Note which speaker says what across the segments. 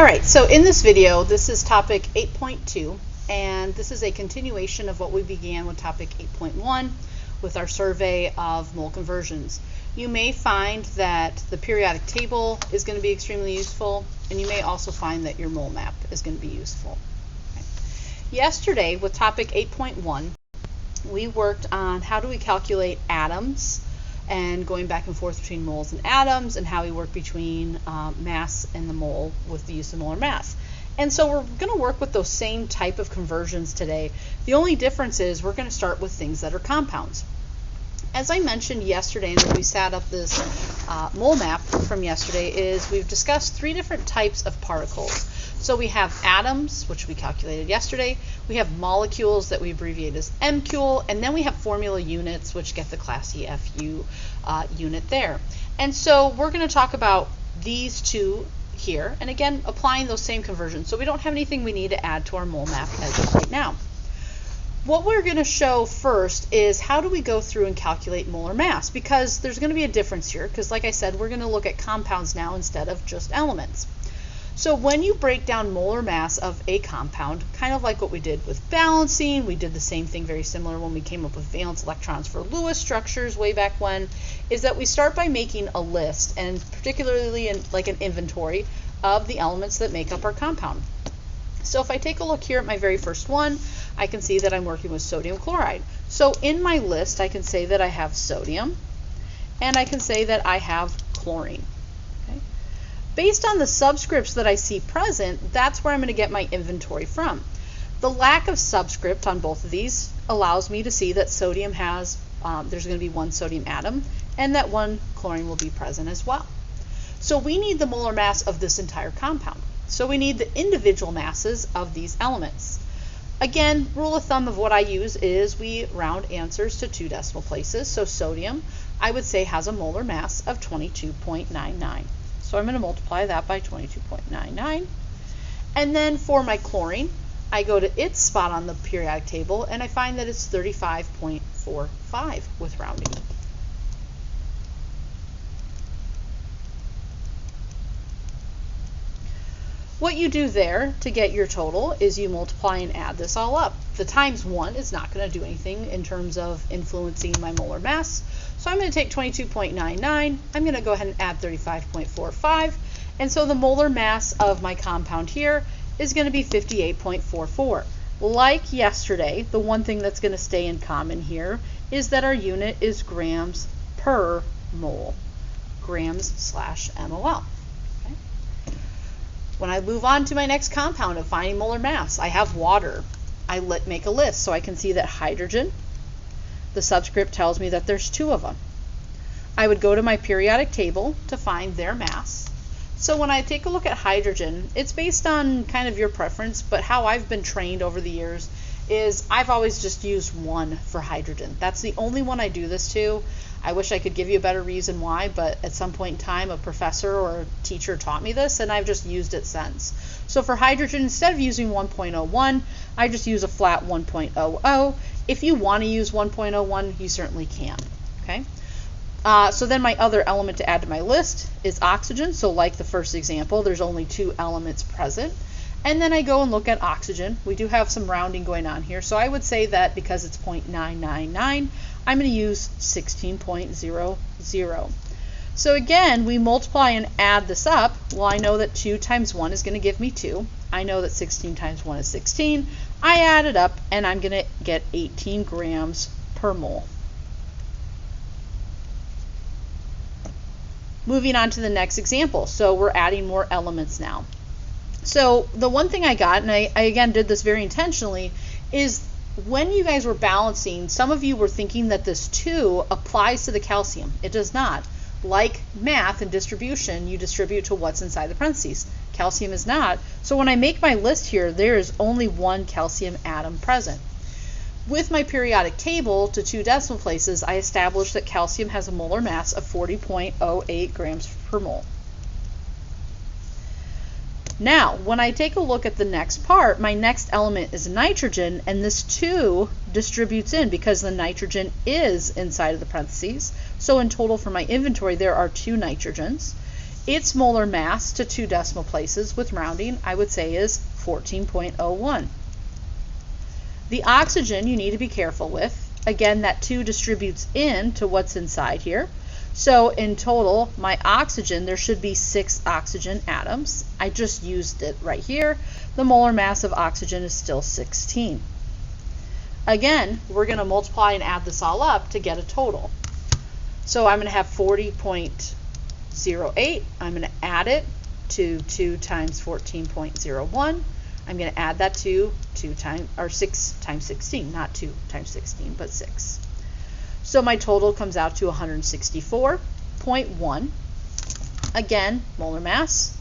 Speaker 1: Alright, so in this video, this is topic 8.2, and this is a continuation of what we began with topic 8.1 with our survey of mole conversions. You may find that the periodic table is going to be extremely useful, and you may also find that your mole map is going to be useful. Okay. Yesterday, with topic 8.1, we worked on how do we calculate atoms, and going back and forth between moles and atoms, and how we work between mass and the mole with the use of molar mass. And so we're going to work with those same type of conversions today. The only difference is we're going to start with things that are compounds. As I mentioned yesterday, and as we set up this mole map from yesterday, is we've discussed three different types of particles. So we have atoms, which we calculated yesterday. We have molecules that we abbreviate as MCule, and then we have formula units, which get the class EFU unit there. And so we're going to talk about these two here, and again, applying those same conversions. So we don't have anything we need to add to our mole map as of right now. What we're going to show first is how do we go through and calculate molar mass, because there's going to be a difference here, because like I said, we're going to look at compounds now instead of just elements. So when you break down molar mass of a compound, kind of like what we did with balancing, we did the same thing very similar when we came up with valence electrons for Lewis structures way back when, is that we start by making a list, and particularly in like an inventory of the elements that make up our compound. So if I take a look here at my very first one, I can see that I'm working with sodium chloride. So in my list, I can say that I have sodium, and I can say that I have chlorine. Based on the subscripts that I see present, that's where I'm going to get my inventory from. The lack of subscript on both of these allows me to see that sodium has, there's going to be one sodium atom, and that one chlorine will be present as well. So we need the molar mass of this entire compound. So we need the individual masses of these elements. Again, rule of thumb of what I use is we round answers to 2 decimal places. So sodium, I would say, has a molar mass of 22.99. So I'm going to multiply that by 22.99. And then for my chlorine, I go to its spot on the periodic table, and I find that it's 35.45 with rounding. What you do there to get your total is you multiply and add this all up. The times 1 is not going to do anything in terms of influencing my molar mass. So I'm going to take 22.99, I'm going to go ahead and add 35.45, and so the molar mass of my compound here is going to be 58.44. Like yesterday, the one thing that's going to stay in common here is that our unit is grams per mole, grams/mol. Okay. When I move on to my next compound of finding molar mass, I have water. I make a list so I can see that hydrogen, the subscript tells me that there's 2 of them. I would go to my periodic table to find their mass. So when I take a look at hydrogen, it's based on kind of your preference, but how I've been trained over the years is I've always just used 1 for hydrogen. That's the only one I do this to. I wish I could give you a better reason why, but at some point in time a professor or a teacher taught me this, and I've just used it since. So for hydrogen, instead of using 1.01, I just use a flat 1.00. If you want to use 1.01, you certainly can. Okay. So then my other element to add to my list is oxygen. So like the first example, there's only 2 elements present. And then I go and look at oxygen. We do have some rounding going on here. So I would say that because it's 0.999, I'm going to use 16.00. So again, we multiply and add this up. Well, I know that 2 times 1 is going to give me 2. I know that 16 times 1 is 16. I add it up, and I'm going to get 18 grams per mole. Moving on to the next example. So we're adding more elements now. So the one thing I got, and I again did this very intentionally, is when you guys were balancing, some of you were thinking that this 2 applies to the calcium. It does not. Like math and distribution, you distribute to what's inside the parentheses. Calcium is not. So when I make my list here, there is only 1 calcium atom present. With my periodic table to 2 decimal places, I established that calcium has a molar mass of 40.08 grams per mole. Now, when I take a look at the next part, my next element is nitrogen, and this 2 distributes in because the nitrogen is inside of the parentheses. So in total for my inventory, there are 2 nitrogens. its molar mass to 2 decimal places with rounding, I would say, is 14.01. The oxygen you need to be careful with. Again, that 2 distributes in to what's inside here. So in total, my oxygen, there should be 6 oxygen atoms. I just used it right here. The molar mass of oxygen is still 16. Again, we're going to multiply and add this all up to get a total. So I'm going to have 40.08. I'm going to add it to 2 times 14.01. I'm going to add that to 6 times 16, not 2 times 16, but 6. So my total comes out to 164.1. Again, molar mass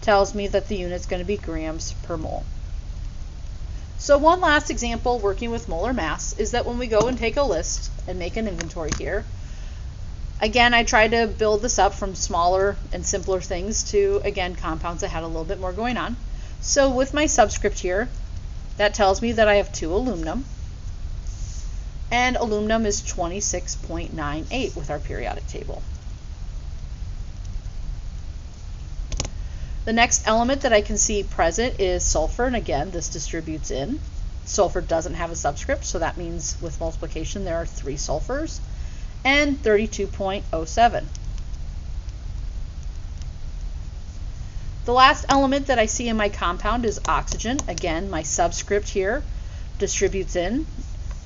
Speaker 1: tells me that the unit's going to be grams per mole. So one last example working with molar mass is that when we go and take a list and make an inventory here, again, I try to build this up from smaller and simpler things to, again, compounds that had a little bit more going on. So with my subscript here, that tells me that I have 2 aluminum, and aluminum is 26.98 with our periodic table. The next element that I can see present is sulfur, and again, this distributes in. Sulfur doesn't have a subscript, so that means with multiplication there are 3 sulfurs, and 32.07. The last element that I see in my compound is oxygen. Again, my subscript here distributes in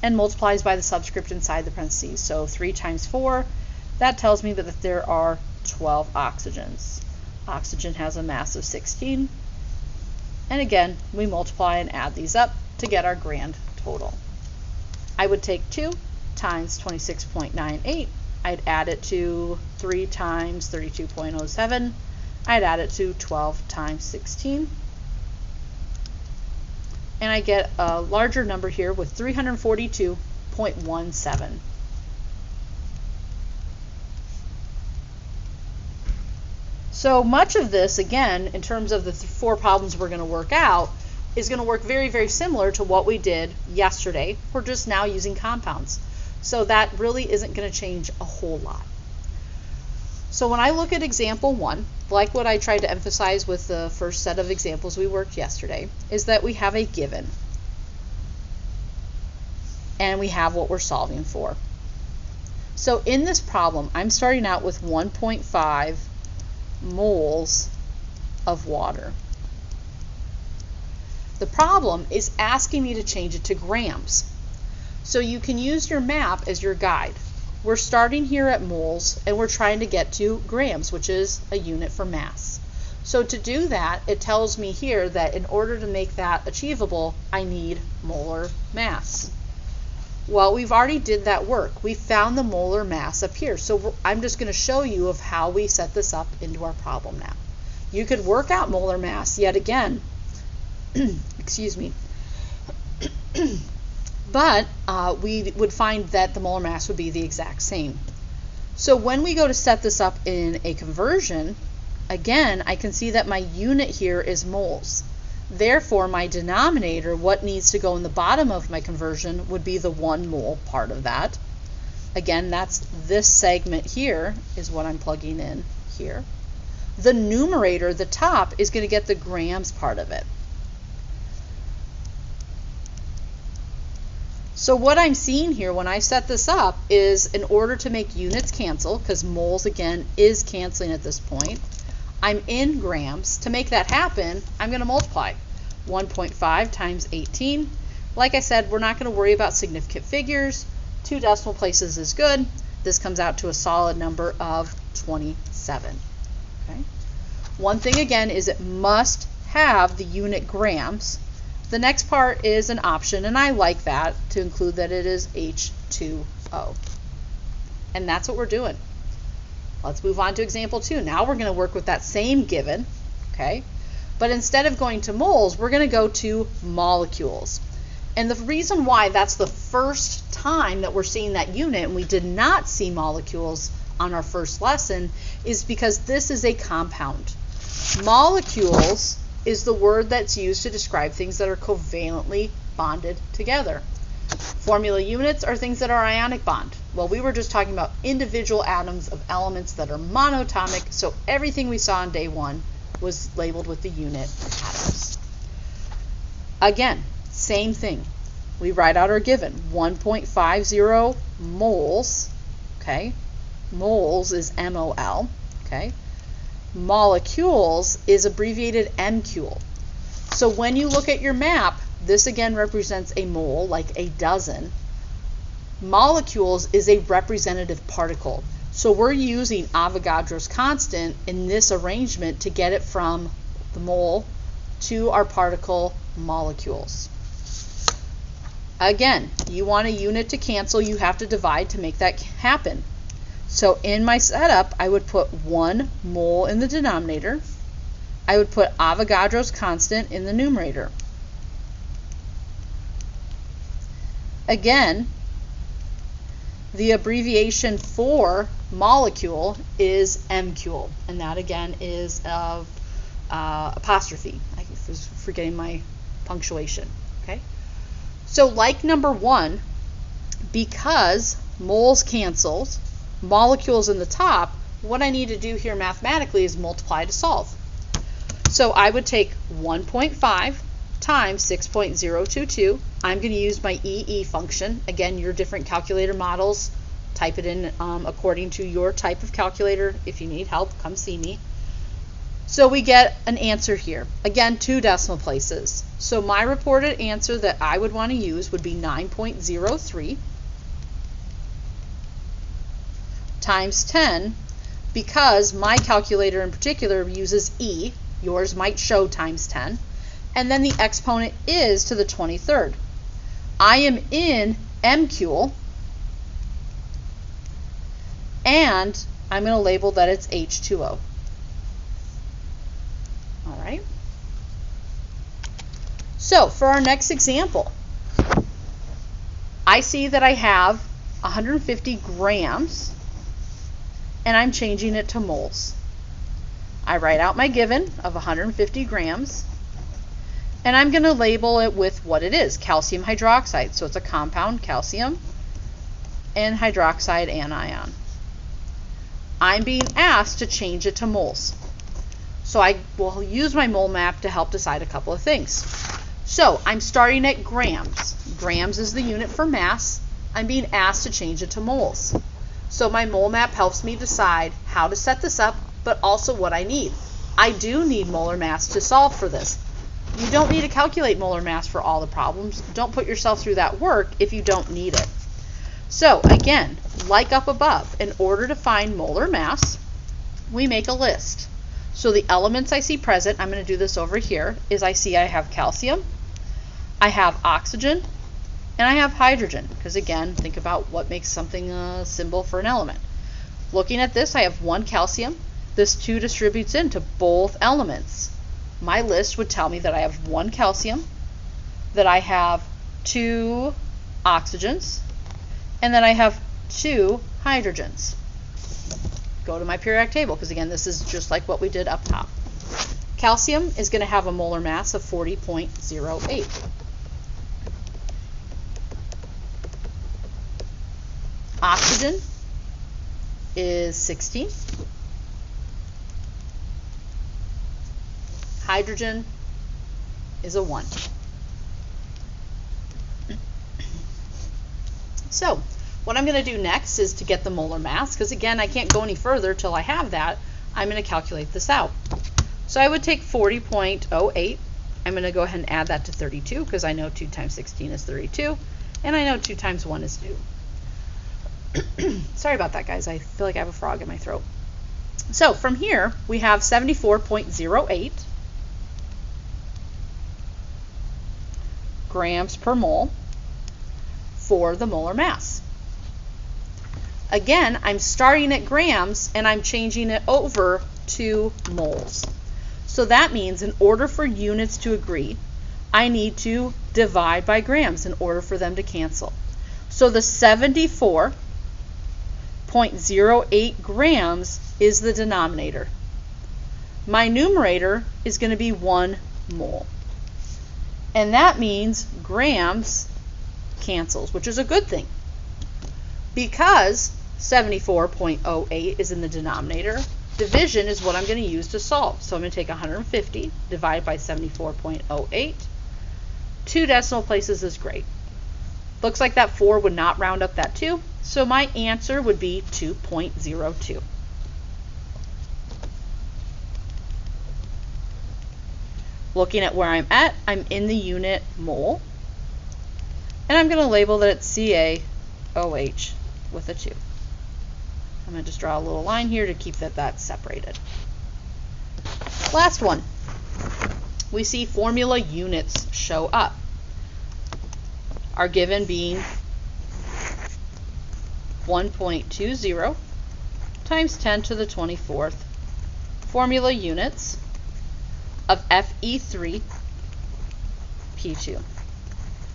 Speaker 1: and multiplies by the subscript inside the parentheses. So 3 times 4, that tells me that there are 12 oxygens. Oxygen has a mass of 16. And again, we multiply and add these up to get our grand total. I would take 2 times 26.98. I'd add it to 3 times 32.07. I'd add it to 12 times 16. And I get a larger number here with 342.17. So much of this, again, in terms of the 4 problems we're going to work out, is going to work very, very similar to what we did yesterday. We're just now using compounds. So that really isn't going to change a whole lot. So when I look at example 1, like what I tried to emphasize with the first set of examples we worked yesterday, is that we have a given. And we have what we're solving for. So in this problem, I'm starting out with 1.5 moles of water. The problem is asking me to change it to grams. So you can use your map as your guide. We're starting here at moles and we're trying to get to grams, which is a unit for mass. So to do that, it tells me here that in order to make that achievable, I need molar mass. Well, we've already did that work. We found the molar mass up here. So I'm just going to show you of how we set this up into our problem now. You could work out molar mass yet again. Excuse me. But we would find that the molar mass would be the exact same. So when we go to set this up in a conversion, again, I can see that my unit here is moles. Therefore, my denominator, what needs to go in the bottom of my conversion, would be the 1 mole part of that. Again, that's this segment here is what I'm plugging in here. The numerator, the top, is going to get the grams part of it. So what I'm seeing here when I set this up is in order to make units cancel, because moles again is canceling at this point, I'm in grams. To make that happen, I'm going to multiply 1.5 times 18. Like I said, we're not going to worry about significant figures. 2 decimal places is good. This comes out to a solid number of 27. Okay. One thing again is it must have the unit grams. The next part is an option, and I like that to include that it is H2O. And that's what we're doing. Let's move on to example 2. Now we're going to work with that same given, okay? But instead of going to moles, we're going to go to molecules. And the reason why that's the first time that we're seeing that unit and we did not see molecules on our first lesson is because this is a compound. Molecules is the word that's used to describe things that are covalently bonded together. Formula units are things that are ionic bond. Well, we were just talking about individual atoms of elements that are monatomic, so everything we saw on day one was labeled with the unit atoms. Again, same thing. We write out our given, 1.50 moles, okay? Moles is MOL, okay? Molecules is abbreviated MCule. So when you look at your map, this again represents a mole, like a dozen. Molecules is a representative particle. So we're using Avogadro's constant in this arrangement to get it from the mole to our particle molecules. Again, you want a unit to cancel, you have to divide to make that happen. So in my setup, I would put 1 mole in the denominator. I would put Avogadro's constant in the numerator. Again, the abbreviation for molecule is MCule, and that again is apostrophe. I was forgetting my punctuation. Okay. So like number 1, because moles cancels, molecules in the top, what I need to do here mathematically is multiply to solve. So I would take 1.5 times 6.022. I'm going to use my EE function. Again, your different calculator models, type it in according to your type of calculator. If you need help, come see me. So we get an answer here. Again, 2 decimal places. So my reported answer that I would want to use would be 9.03 times 10, because my calculator in particular uses E. Yours might show times 10. And then the exponent is to the 23rd. I am in MCule, and I'm going to label that it's H2O. All right. So for our next example, I see that I have 150 grams, and I'm changing it to moles. I write out my given of 150 grams, and I'm going to label it with what it is, calcium hydroxide. So it's a compound, calcium and hydroxide anion. I'm being asked to change it to moles. So I will use my mole map to help decide a couple of things. So I'm starting at grams. Grams is the unit for mass. I'm being asked to change it to moles. So my mole map helps me decide how to set this up, but also what I need. I do need molar mass to solve for this. You don't need to calculate molar mass for all the problems. Don't put yourself through that work if you don't need it. So again, like up above, in order to find molar mass, we make a list. So the elements I see present, I'm going to do this over here, is I see I have calcium, I have oxygen, and I have hydrogen. Because again, think about what makes something a symbol for an element. Looking at this, I have 1 calcium. This 2 distributes into both elements. My list would tell me that I have 1 calcium, that I have 2 oxygens, and then I have 2 hydrogens. Go to my periodic table, because again, this is just like what we did up top. Calcium is going to have a molar mass of 40.08. Oxygen is 16. Hydrogen is a 1. So what I'm going to do next is to get the molar mass, because again, I can't go any further till I have that. I'm going to calculate this out. So I would take 40.08. I'm going to go ahead and add that to 32, because I know 2 times 16 is 32, and I know 2 times 1 is 2. Sorry about that, guys. I feel like I have a frog in my throat. So from here, we have 74.08 grams per mole for the molar mass. Again, I'm starting at grams and I'm changing it over to moles. So that means in order for units to agree, I need to divide by grams in order for them to cancel. So the 74.08 grams is the denominator. My numerator is going to be 1 mole. And that means grams cancels, which is a good thing. Because 74.08 is in the denominator, division is what I'm going to use to solve. So I'm going to take 150 divided by 74.08. 2 decimal places is great. Looks like that 4 would not round up that 2, so my answer would be 2.02. Looking at where I'm at, I'm in the unit mole, and I'm going to label that it's CaOH with a 2. I'm going to just draw a little line here to keep that separated. Last one. We see formula units show up. Our given being 1.20 times 10 to the 24th formula units of Fe3P2.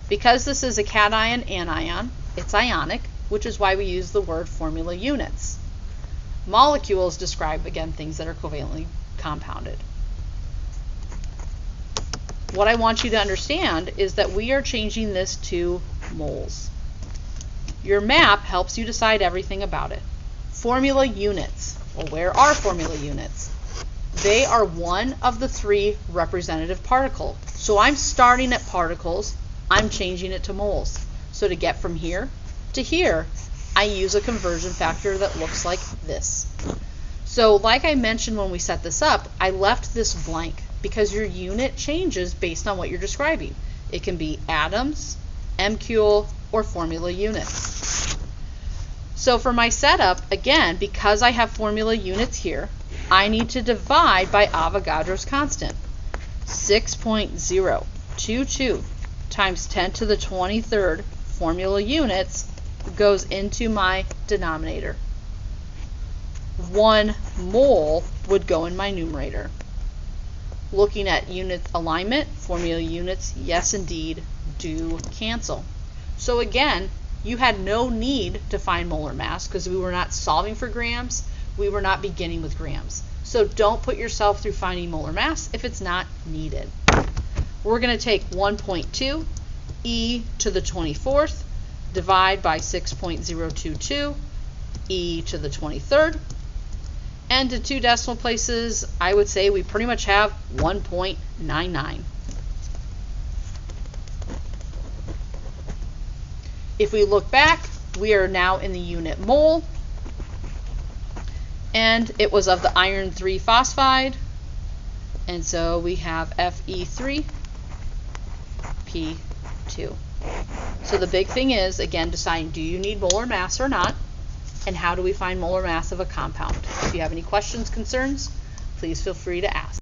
Speaker 1: Because this is a cation anion, it's ionic, which is why we use the word formula units. Molecules describe, again, things that are covalently compounded. What I want you to understand is that we are changing this to moles. Your map helps you decide everything about it. Formula units. Well, where are formula units? They are one of the 3 representative particles. So I'm starting at particles, I'm changing it to moles. So to get from here to here, I use a conversion factor that looks like this. So like I mentioned when we set this up, I left this blank because your unit changes based on what you're describing. It can be atoms, MQL, or formula units. So for my setup, again, because I have formula units here, I need to divide by Avogadro's constant. 6.022 times 10 to the 23rd formula units goes into my denominator. 1 mole would go in my numerator. Looking at unit alignment, formula units, yes indeed, do cancel. So again, you had no need to find molar mass because we were not solving for grams, we were not beginning with grams. So don't put yourself through finding molar mass if it's not needed. We're going to take 1.2 e to the 24th, divide by 6.022 e to the 23rd, and to 2 decimal places, I would say we pretty much have 1.99. If we look back, we are now in the unit mole, and it was of the iron 3 phosphide, and so we have Fe3P2. So the big thing is, again, deciding do you need molar mass or not, and how do we find molar mass of a compound. If you have any questions, concerns, please feel free to ask.